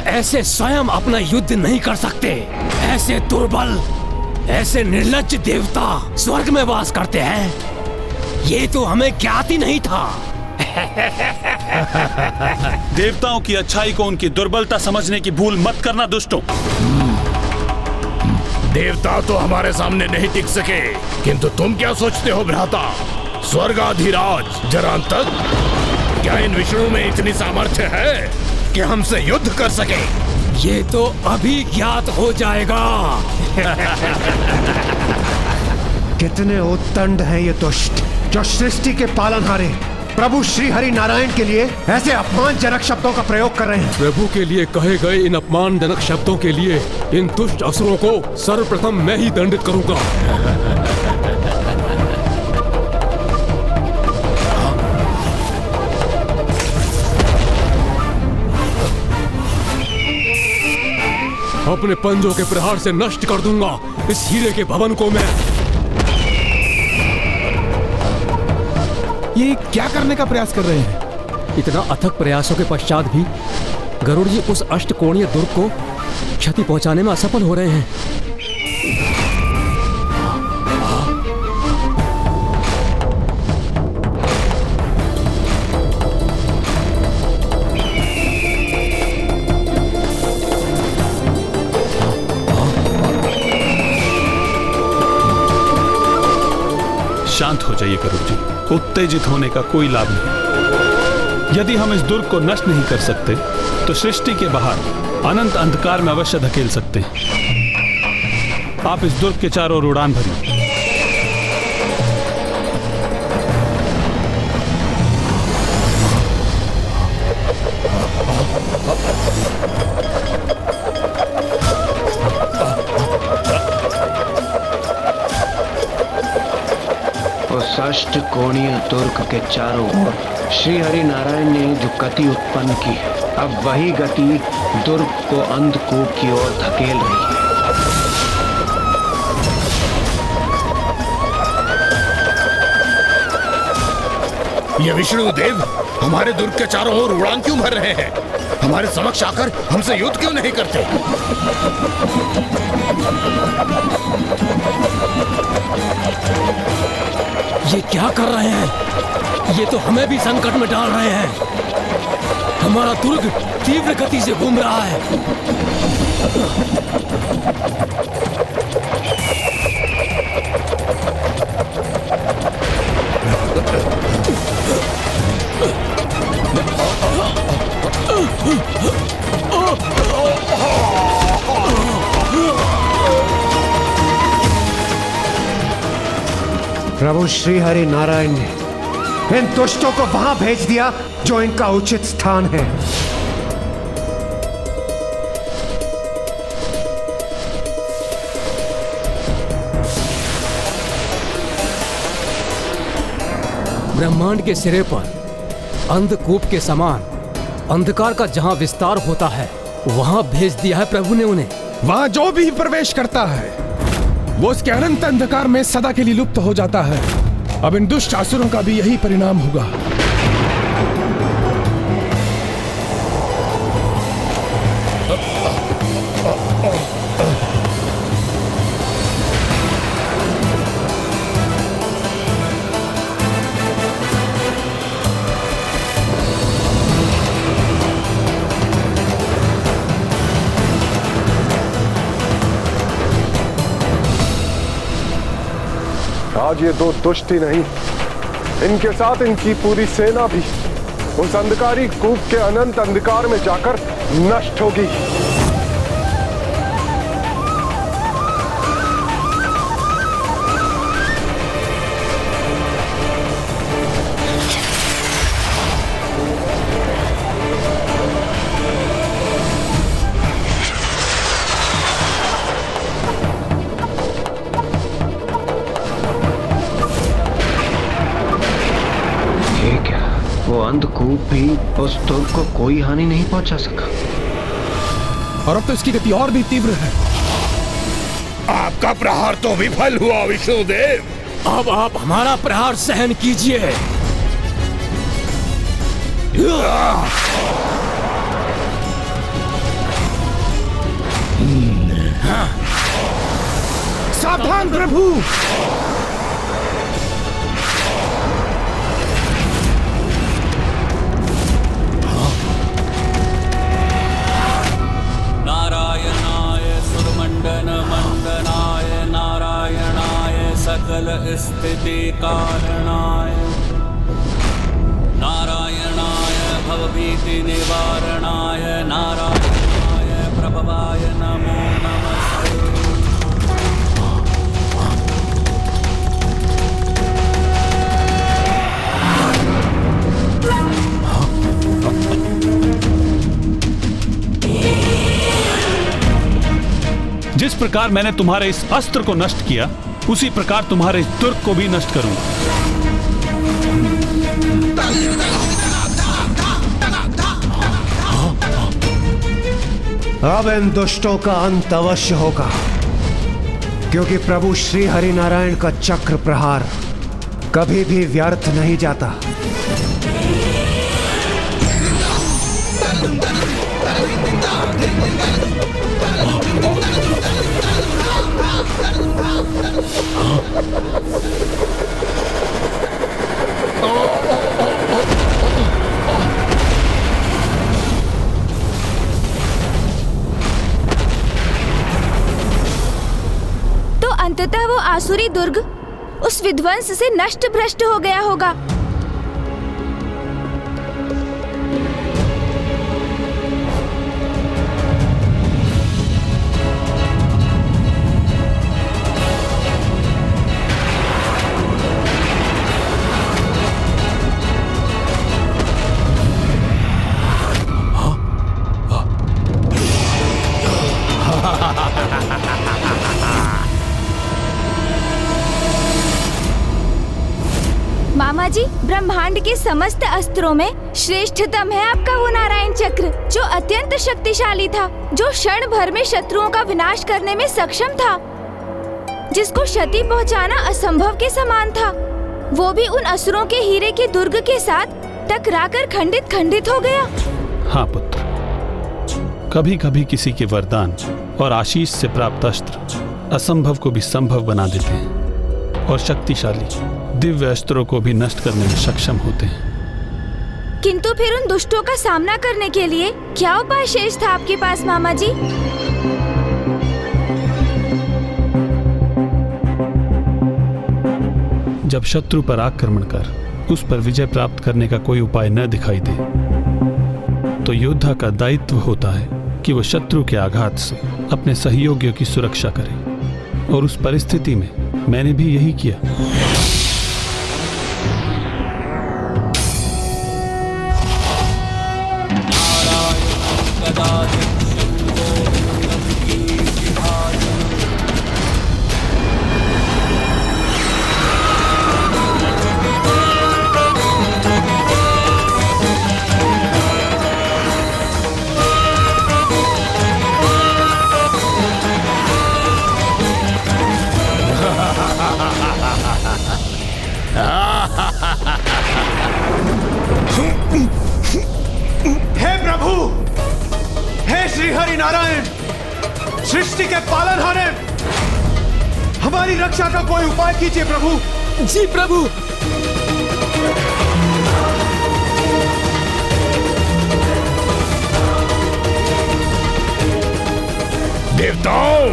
ऐसे स्वयं अपना युद्ध नहीं कर सकते। ऐसे दुर्बल, ऐसे निर्लज्ज देवता स्वर्ग में वास करते हैं, ये तो हमें ज्ञात ही नहीं था। देवताओं की अच्छाई को उनकी दुर्बलता समझने की भूल मत करना दुष्टों। देवता तो हमारे सामने नहीं टिक सके, किंतु तुम क्या सोचते हो भ्राता? स्वर्गाधिराज जरांतक, क्या इन विष्णु में इतनी सामर्थ्य है कि हमसे युद्ध कर सके? ये तो अभी ज्ञात हो जाएगा। कितने उत्तंड हैं ये दुष्ट, जो सृष्टि के पालनहारे प्रभु श्री हरि नारायण के लिए ऐसे अपमानजनक शब्दों का प्रयोग कर रहे हैं। प्रभु के लिए कहे गए इन अपमानजनक शब्दों के लिए इन दुष्ट असुरों को सर्वप्रथम मैं ही दंडित करूंगा। अपने पंजों के प्रहार से नष्ट कर दूंगा इस हीरे के भवन को मैं। ये क्या करने का प्रयास कर रहे हैं? इतना अथक प्रयासों के पश्चात भी गरुड़ जी उस अष्टकोणीय दुर्ग को क्षति पहुंचाने में असफल हो रहे हैं। शांत हो जाइए गरुड़ जी, उत्तेजित होने का कोई लाभ नहीं। यदि हम इस दुर्ग को नष्ट नहीं कर सकते तो सृष्टि के बाहर अनंत अंधकार में अवश्य धकेल सकते हैं। आप इस दुर्ग के चारों ओर उड़ान भरिए। उस अष्टकोणीय दुर्ग के चारों ओर श्री हरि नारायण ने जो गति उत्पन्न की है, अब वही गति दुर्ग को अंधकूप की ओर धकेल रही है। ये विष्णुदेव हमारे दुर्ग के चारों ओर उड़ान क्यों भर रहे हैं? हमारे समक्ष आकर हमसे युद्ध क्यों नहीं करते? ये क्या कर रहे हैं? ये तो हमें भी संकट में डाल रहे हैं। हमारा दुर्ग तीव्र गति से घूम रहा है। प्रभु श्री हरि नारायण ने इन दुष्टों को वहां भेज दिया जो इनका उचित स्थान है। ब्रह्मांड के सिरे पर अंधकूप के समान अंधकार का जहां विस्तार होता है, वहां भेज दिया है प्रभु ने उन्हें। वहां जो भी प्रवेश करता है वो उसके अनंत अंधकार में सदा के लिए लुप्त हो जाता है। अब इन दुष्ट असुरों का भी यही परिणाम होगा। आज ये दो दुष्ट ही नहीं, इनके साथ इनकी पूरी सेना भी उस अंधकारी कूप के अनंत अंधकार में जाकर नष्ट होगी। वो अंधकूप भी उस दुर्ग को कोई हानि नहीं पहुंचा सका, और अब तो इसकी गति और भी तीव्र है। आपका प्रहार तो विफल हुआ विष्णुदेव। अब आप हमारा प्रहार सहन कीजिए। सावधान प्रभु। सकल स्थिति कारणाय नारायणाय भवभीति निवारणाय नारायणाय प्रभवाय नमो नमस्ते। जिस प्रकार मैंने तुम्हारे इस अस्त्र को नष्ट किया, उसी प्रकार तुम्हारे इस दुर्ग को भी नष्ट करूंगा। अब इन दुष्टों का अंत अवश्य होगा, क्योंकि प्रभु श्री हरि नारायण का चक्र प्रहार कभी भी व्यर्थ नहीं जाता। तो अंततः वो आसुरी दुर्ग उस विध्वंस से नष्ट भ्रष्ट हो गया होगा। मामा जी, ब्रह्मांड के समस्त अस्त्रों में श्रेष्ठतम है आपका वो नारायण चक्र, जो अत्यंत शक्तिशाली था, जो क्षण भर में शत्रुओं का विनाश करने में सक्षम था, जिसको क्षति पहुंचाना असंभव के समान था। वो भी उन असुरों के हीरे के दुर्ग के साथ टकराकर खंडित खंडित हो गया। हाँ पुत्र, कभी कभी किसी के वरदान और आशीष से प्राप्त अस्त्र असंभव को भी संभव बना देते हैं और शक्तिशाली दिव्य अस्त्रों को भी नष्ट करने में सक्षम होते हैं। किंतु फिर उन दुष्टों का सामना करने के लिए क्या उपाय शेष था आपके पास मामा जी? जब शत्रु पर आक्रमण कर उस पर विजय प्राप्त करने का कोई उपाय न दिखाई दे, तो योद्धा का दायित्व होता है कि वह शत्रु के आघात से अपने सहयोगियों की सुरक्षा करे, और उस परिस्थिति में मैंने भी यही किया। नारायण, सृष्टि के पालनहारे, हमारी रक्षा का कोई उपाय कीजिए प्रभु। जी प्रभु। देवताओं,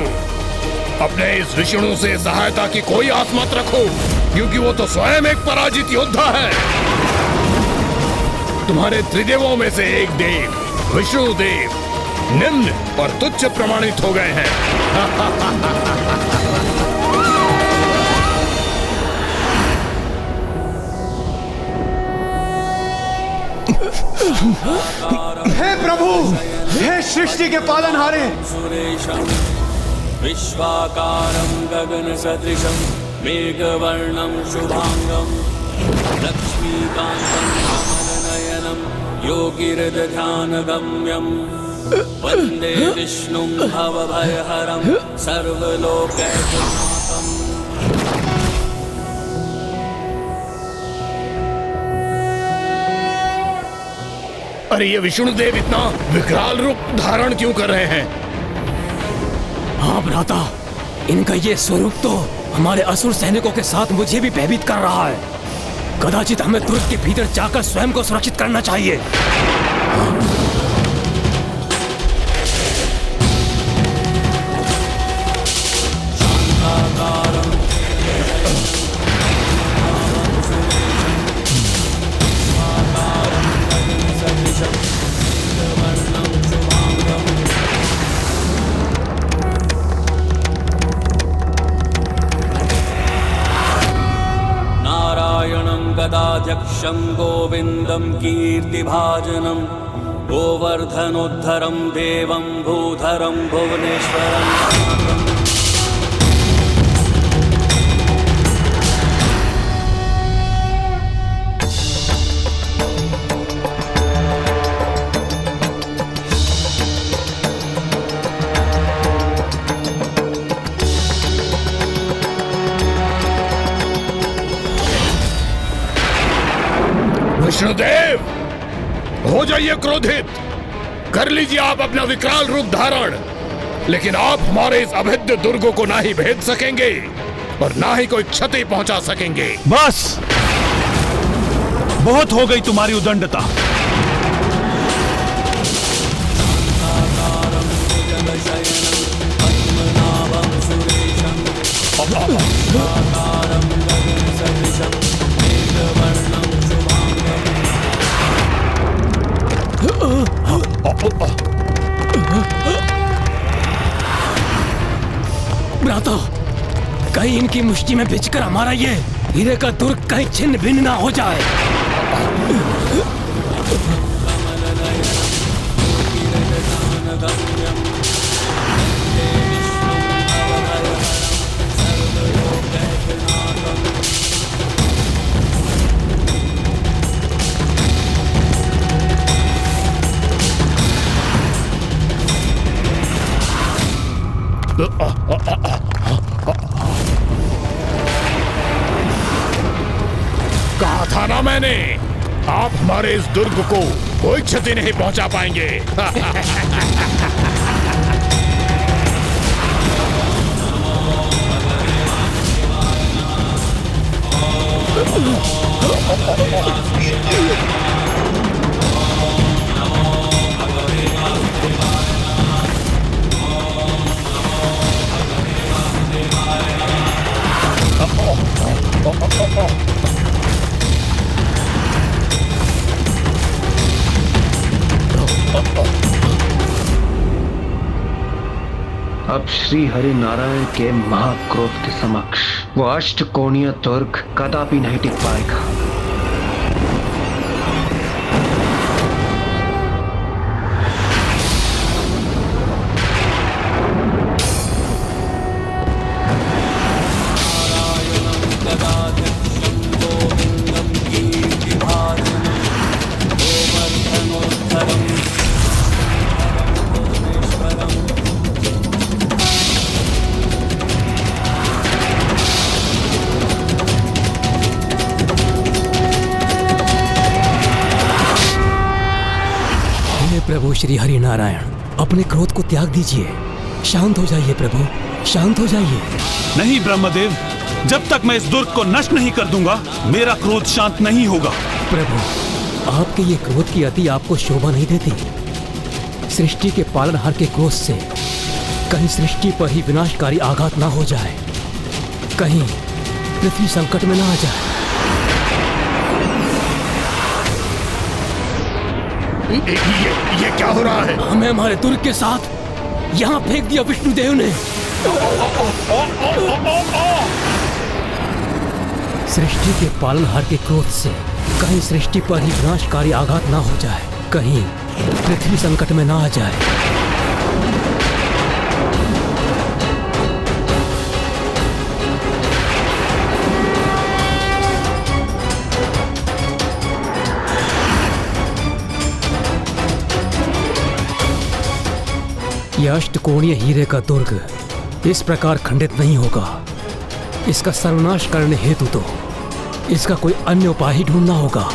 अपने इस विष्णु से सहायता की कोई आस मत रखो, क्योंकि वो तो स्वयं एक पराजित योद्धा है। तुम्हारे त्रिदेवों में से एक देव विष्णु देव निम्न और तुच्छ प्रमाणित हो गए हैं। हे प्रभु, हे सृष्टि के पालनहारे, सुरेशं विश्वाकारं गगन सदृशं मेघवर्णं शुभांगं लक्ष्मीकान्तं कमलनयनं योगिहृदध्यानगम्यं वन्दे विष्णुं भवभयहरं सर्वलोकैकनाथम्। अरे ये विष्णुदेव इतना विकराल रूप धारण क्यों कर रहे हैं? हाँ भ्राता, इनका ये स्वरूप तो हमारे असुर सैनिकों के साथ मुझे भी भयभीत कर रहा है। कदाचित हमें दुर्ग के भीतर जाकर स्वयं को सुरक्षित करना चाहिए। गदाध्यक्षं गोविन्दं कीर्तिभाजनं गोवर्धनोद्धरं देवं भूधरं भुवनेश्वरम्। विष्णुदेव, हो जाइए क्रोधित, कर लीजिए आप अपना विकराल रूप धारण, लेकिन आप हमारे इस अभेद्य दुर्ग को ना ही भेद सकेंगे और ना ही कोई क्षति पहुंचा सकेंगे। बस, बहुत हो गई तुम्हारी उदंडता। भ्राता, कहीं इनकी मुष्टि में भिजकर हमारा ये हीरे का दुर्ग कहीं छिन्न भिन्न ना हो जाए। कहा था ना मैंने, आप हमारे इस दुर्ग को कोई क्षति नहीं पहुंचा पाएंगे। अब श्री हरि नारायण के महाक्रोध के समक्ष वो अष्टकोणीय दुर्ग कदापि नहीं टिक पाएगा। प्रभु श्री हरि नारायण, अपने क्रोध को त्याग दीजिए। शांत हो जाइए प्रभु, शांत हो जाइए। नहीं ब्रह्मदेव, जब तक मैं इस दुर्ग को नष्ट नहीं कर दूंगा मेरा क्रोध शांत नहीं होगा। प्रभु, आपके ये क्रोध की अति आपको शोभा नहीं देती। सृष्टि के पालनहार के क्रोध से कहीं सृष्टि पर ही विनाशकारी आघात ना हो जाए, कहीं पृथ्वी संकट में ना आ जाए। ये क्या हो रहा है? हमें हमारे दुर्ग के साथ यहाँ फेंक दिया विष्णुदेव ने। सृष्टि के पालनहार के क्रोध से कहीं सृष्टि पर ही विनाशकारी आघात ना हो जाए, कहीं पृथ्वी संकट में ना आ जाए। यह अष्टकोणीय हीरे का दुर्ग इस प्रकार खंडित नहीं होगा। इसका सर्वनाश करने हेतु तो इसका कोई अन्य उपाय ही ढूंढना होगा।